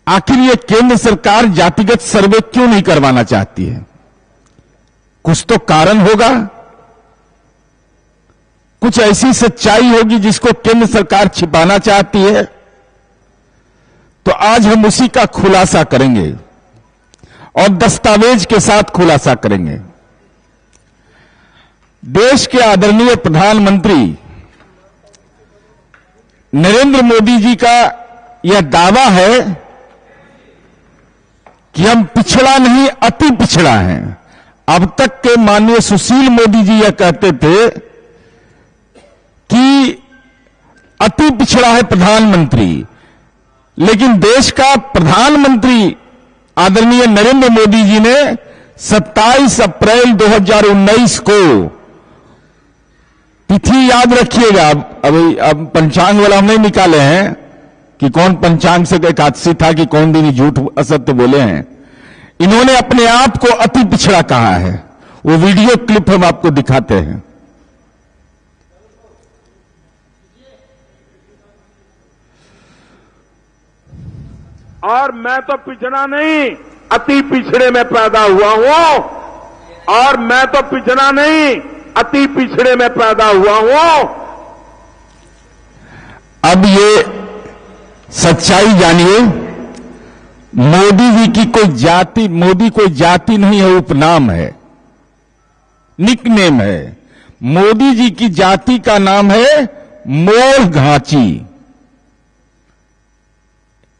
आखिर ये केंद्र सरकार जातिगत सर्वे क्यों नहीं करवाना चाहती है? कुछ तो कारण होगा, कुछ ऐसी सच्चाई होगी जिसको केंद्र सरकार छिपाना चाहती है। तो आज हम उसी का खुलासा करेंगे और दस्तावेज के साथ खुलासा करेंगे। देश के आदरणीय प्रधानमंत्री नरेंद्र मोदी जी का यह दावा है कि हम पिछड़ा नहीं अति पिछड़ा हैं। अब तक के माननीय सुशील मोदी जी यह कहते थे कि अति पिछड़ा है प्रधानमंत्री, लेकिन देश का प्रधानमंत्री आदरणीय नरेंद्र मोदी जी ने 27 अप्रैल 2019 को, तिथि याद रखिएगा, अब पंचांग वाला हम नहीं निकाले हैं कि कौन पंचांग से एकादशी था कि कौन दिन झूठ असत्य बोले हैं। इन्होंने अपने आप को अति पिछड़ा कहा है। वो वीडियो क्लिप हम आपको दिखाते हैं। और मैं तो पिछड़ा नहीं अति पिछड़े में पैदा हुआ हूं, और मैं तो पिछड़ा नहीं अति पिछड़े में पैदा हुआ हूं। अब ये सच्चाई जानिए। मोदी जी की कोई जाति, मोदी कोई जाति नहीं है, उपनाम है, निकनेम है। मोदी जी की जाति का नाम है मोर घाची।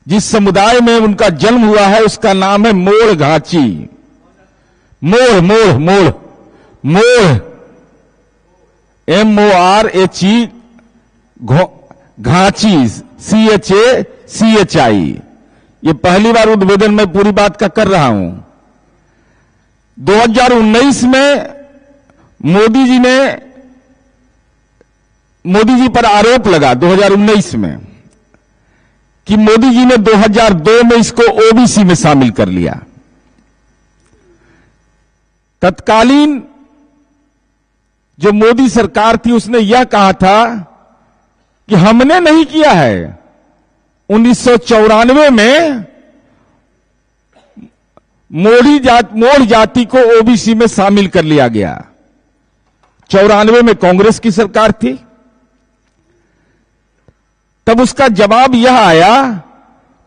जिस समुदाय में उनका जन्म हुआ है उसका नाम है मोर घाची। मोर मोर मोर मोर MORHE, घाची CHI। ये पहली बार उद्बोधन में पूरी बात का कर रहा हूं। 2019 में मोदी जी पर आरोप लगा 2019 में कि मोदी जी ने 2002 में इसको OBC में शामिल कर लिया। तत्कालीन जो मोदी सरकार थी उसने यह कहा था कि हमने नहीं किया है। 1994 में मोड़ जाति को OBC में शामिल कर लिया गया। 94 में कांग्रेस की सरकार थी। तब उसका जवाब यह आया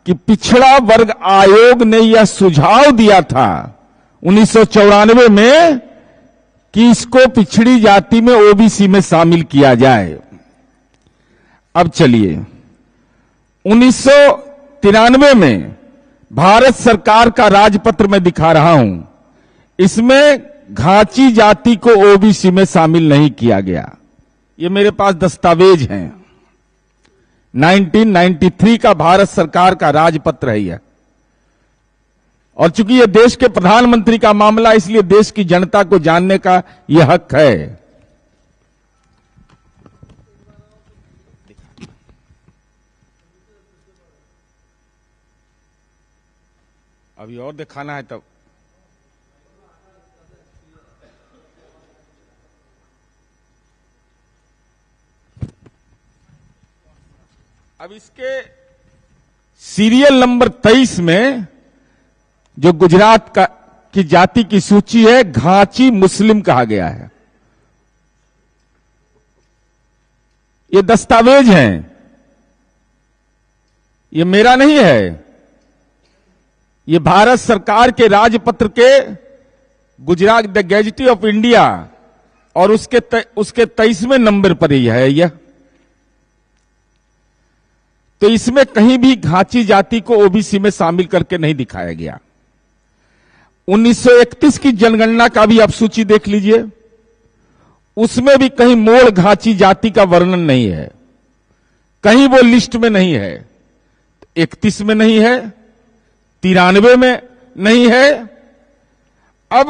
कि पिछड़ा वर्ग आयोग ने यह सुझाव दिया था 1994 में कि इसको पिछड़ी जाति में OBC में शामिल किया जाए। अब चलिए 1993 में भारत सरकार का राजपत्र में दिखा रहा हूं, इसमें घाची जाति को OBC में शामिल नहीं किया गया। ये मेरे पास दस्तावेज हैं। 1993 का भारत सरकार का राजपत्र है यह। और चूंकि यह देश के प्रधानमंत्री का मामला, इसलिए देश की जनता को जानने का यह हक है। अभी और दिखाना है तब। अब इसके सीरियल नंबर 23 में जो गुजरात की जाति की सूची है, घाची मुस्लिम कहा गया है। ये दस्तावेज हैं, ये मेरा नहीं है। ये भारत सरकार के राजपत्र के गुजरात द गैजेटी ऑफ इंडिया और उसके 23वें नंबर पर ही है यह। तो इसमें कहीं भी घाची जाति को OBC में शामिल करके नहीं दिखाया गया। 1931 की जनगणना का भी आप सूची देख लीजिए, उसमें भी कहीं मोड़ घाची जाति का वर्णन नहीं है, कहीं वो लिस्ट में नहीं है। 31 में नहीं है, 93 में नहीं है। अब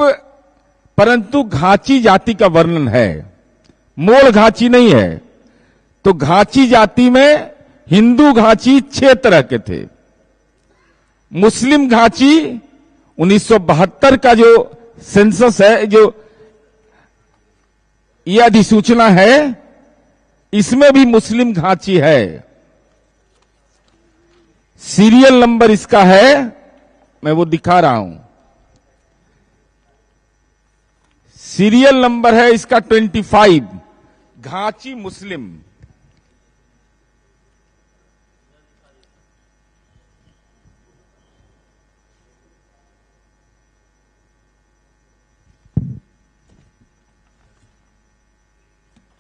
परंतु घाची जाति का वर्णन है, मोड़ घाची नहीं है। तो घाची जाति में हिंदू घाची 6 तरह के थे। मुस्लिम घाची 1972 का जो सेंसस है, जो यह अधिसूचना है, इसमें भी मुस्लिम घाची है। सीरियल नंबर इसका है, मैं वो दिखा रहा हूं। सीरियल नंबर है इसका 25, घाची मुस्लिम।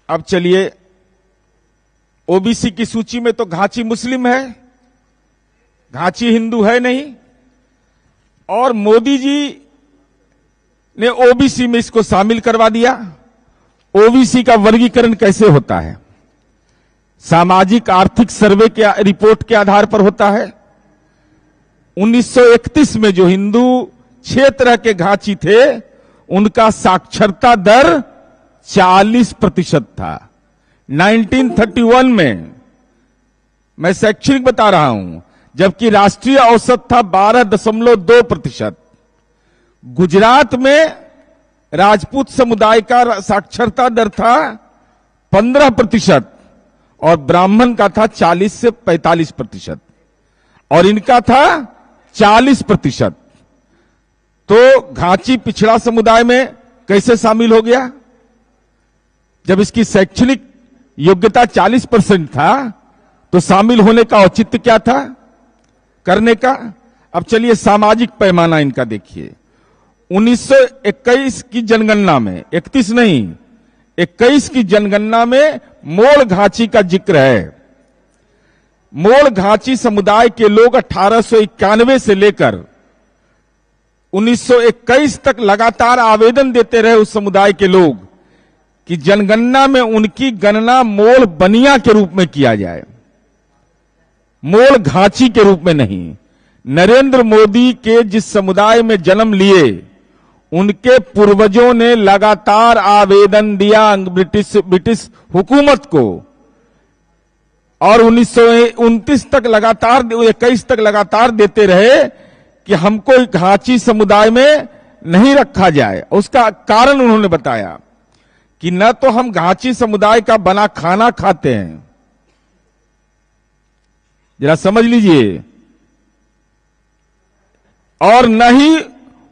अब चलिए, ओबीसी की सूची में तो घाची मुस्लिम है, घाची हिंदू है नहीं, और मोदी जी ने ओबीसी में इसको शामिल करवा दिया। ओबीसी का वर्गीकरण कैसे होता है? सामाजिक आर्थिक सर्वे के रिपोर्ट के आधार पर होता है। 1931 में जो हिंदू 6 तरह के घाची थे, उनका साक्षरता दर 40% था। 1931 में, मैं शैक्षणिक बता रहा हूं, जबकि राष्ट्रीय औसत था 12.2%। गुजरात में राजपूत समुदाय का साक्षरता दर था 15% और ब्राह्मण का था 40 से 45%, और इनका था 40%। तो घाची पिछड़ा समुदाय में कैसे शामिल हो गया? जब इसकी शैक्षणिक योग्यता 40% था, तो शामिल होने का औचित्य क्या था करने का? अब चलिए सामाजिक पैमाना इनका देखिए। 1921 की जनगणना में, 31 नहीं 21 की जनगणना में मोड़ घाची का जिक्र है। मोड़ घाची समुदाय के लोग 1891 से लेकर 1921 तक लगातार आवेदन देते रहे उस समुदाय के लोग कि जनगणना में उनकी गणना मोड़ बनिया के रूप में किया जाए, मोड़ घाची के रूप में नहीं। नरेंद्र मोदी के जिस समुदाय में जन्म लिए, उनके पूर्वजों ने लगातार आवेदन दिया ब्रिटिश हुकूमत को, और 1929 तक लगातार, 21 तक लगातार देते रहे कि हमको घाची समुदाय में नहीं रखा जाए। उसका कारण उन्होंने बताया कि न तो हम घाची समुदाय का बना खाना खाते हैं, जरा समझ लीजिए, और न ही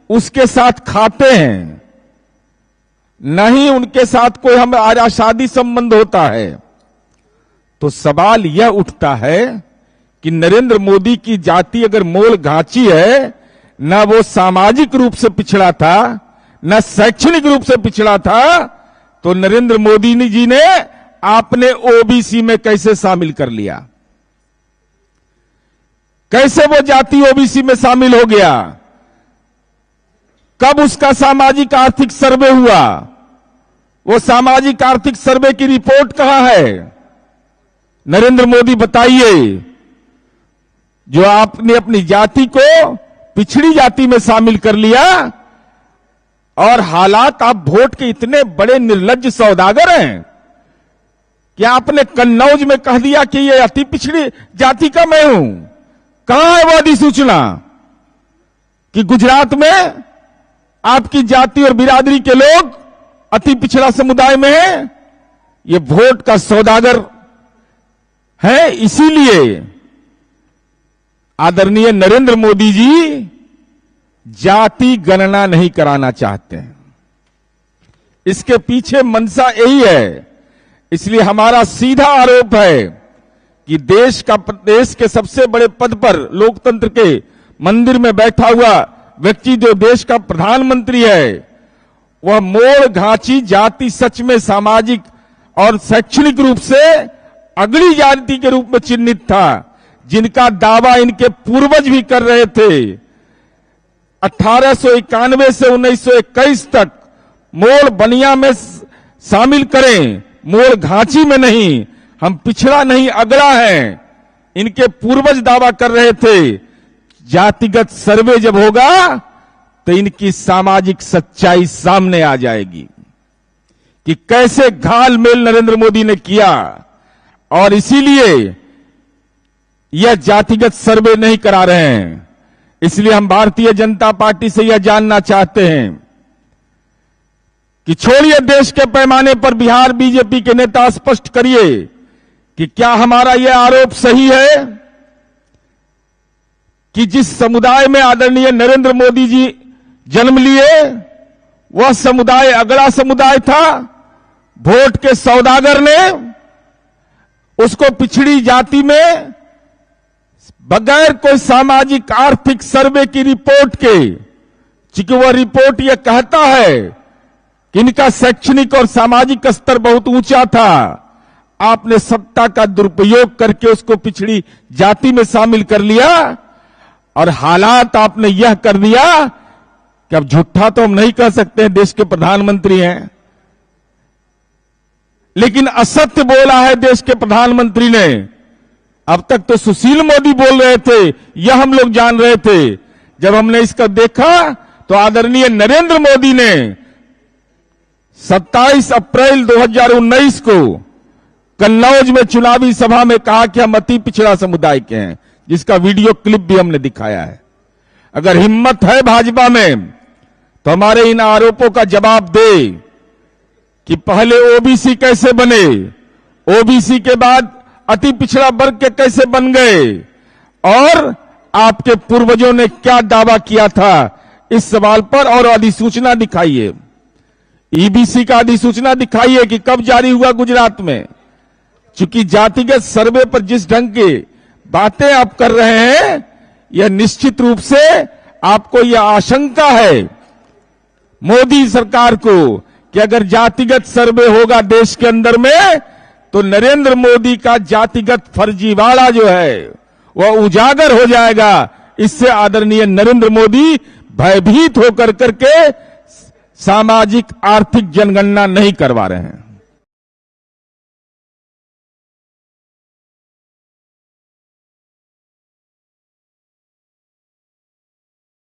उसके साथ खाते हैं, न ही उनके साथ कोई हमारा शादी संबंध होता है। तो सवाल यह उठता है कि नरेंद्र मोदी की जाति अगर मोड़ घाची है, न वो सामाजिक रूप से पिछड़ा था, न शैक्षणिक रूप से पिछड़ा था, तो नरेंद्र मोदी जी ने आपने ओबीसी में कैसे शामिल कर लिया? कैसे वो जाति ओबीसी में शामिल हो गया? कब उसका सामाजिक आर्थिक सर्वे हुआ? वो सामाजिक आर्थिक सर्वे की रिपोर्ट कहां है? नरेंद्र मोदी बताइए, जो आपने अपनी जाति को पिछड़ी जाति में शामिल कर लिया, और हालात, आप वोट के इतने बड़े निर्लज्ज सौदागर हैं कि आपने कन्नौज में कह दिया कि ये अति पिछड़ी जाति का मैं हूं। कहां है वो अधिसूचना कि गुजरात में आपकी जाति और बिरादरी के लोग अति पिछड़ा समुदाय में हैं? ये वोट का सौदागर है। इसीलिए आदरणीय नरेंद्र मोदी जी जाति गणना नहीं कराना चाहते हैं। इसके पीछे मंशा यही है। इसलिए हमारा सीधा आरोप है कि देश के सबसे बड़े पद पर, लोकतंत्र के मंदिर में बैठा हुआ व्यक्ति जो देश का प्रधानमंत्री है, वह मोड़ घाची जाति सच में सामाजिक और शैक्षणिक रूप से अगली जाति के रूप में चिन्हित था, जिनका दावा इनके पूर्वज भी कर रहे थे। 1891 से 1921 तक मोड़ बनिया में शामिल करें, मोड़ घाची में नहीं। हम पिछड़ा नहीं अगड़ा है, इनके पूर्वज दावा कर रहे थे। जातिगत सर्वे जब होगा तो इनकी सामाजिक सच्चाई सामने आ जाएगी कि कैसे घालमेल नरेंद्र मोदी ने किया, और इसीलिए यह जातिगत सर्वे नहीं करा रहे हैं। इसलिए हम भारतीय जनता पार्टी से यह जानना चाहते हैं कि छोड़िए देश के पैमाने पर बिहार बीजेपी के नेता स्पष्ट करिए कि क्या हमारा यह आरोप सही है कि जिस समुदाय में आदरणीय नरेंद्र मोदी जी जन्म लिए वह समुदाय अगला समुदाय था। वोट के सौदागर ने उसको पिछड़ी जाति में बगैर कोई सामाजिक आर्थिक सर्वे की रिपोर्ट के, चूंकि वह रिपोर्ट यह कहता है कि इनका शैक्षणिक और सामाजिक स्तर बहुत ऊंचा था, आपने सत्ता का दुरुपयोग करके उसको पिछड़ी जाति में शामिल कर लिया और हालात आपने यह कर दिया कि अब झूठा तो हम नहीं कह सकते हैं, देश के प्रधानमंत्री हैं, लेकिन असत्य बोला है देश के प्रधानमंत्री ने। अब तक तो सुशील मोदी बोल रहे थे, यह हम लोग जान रहे थे। जब हमने इसका देखा तो आदरणीय नरेंद्र मोदी ने 27 अप्रैल 2019 को कन्नौज में चुनावी सभा में कहा कि हम अति पिछड़ा समुदाय के हैं, जिसका वीडियो क्लिप भी हमने दिखाया है। अगर हिम्मत है भाजपा में तो हमारे इन आरोपों का जवाब दे कि पहले ओबीसी कैसे बने, ओबीसी के बाद अति पिछड़ा वर्ग के कैसे बन गए और आपके पूर्वजों ने क्या दावा किया था इस सवाल पर, और अधिसूचना दिखाइए, ईबीसी का अधिसूचना दिखाइए कि कब जारी हुआ गुजरात में। चूंकि जातिगत सर्वे पर जिस ढंग की बातें आप कर रहे हैं, यह निश्चित रूप से आपको यह आशंका है मोदी सरकार को कि अगर जातिगत सर्वे होगा देश के अंदर में तो नरेंद्र मोदी का जातिगत फर्जीवाड़ा जो है वह उजागर हो जाएगा। इससे आदरणीय नरेंद्र मोदी भयभीत होकर करके सामाजिक आर्थिक जनगणना नहीं करवा रहे हैं।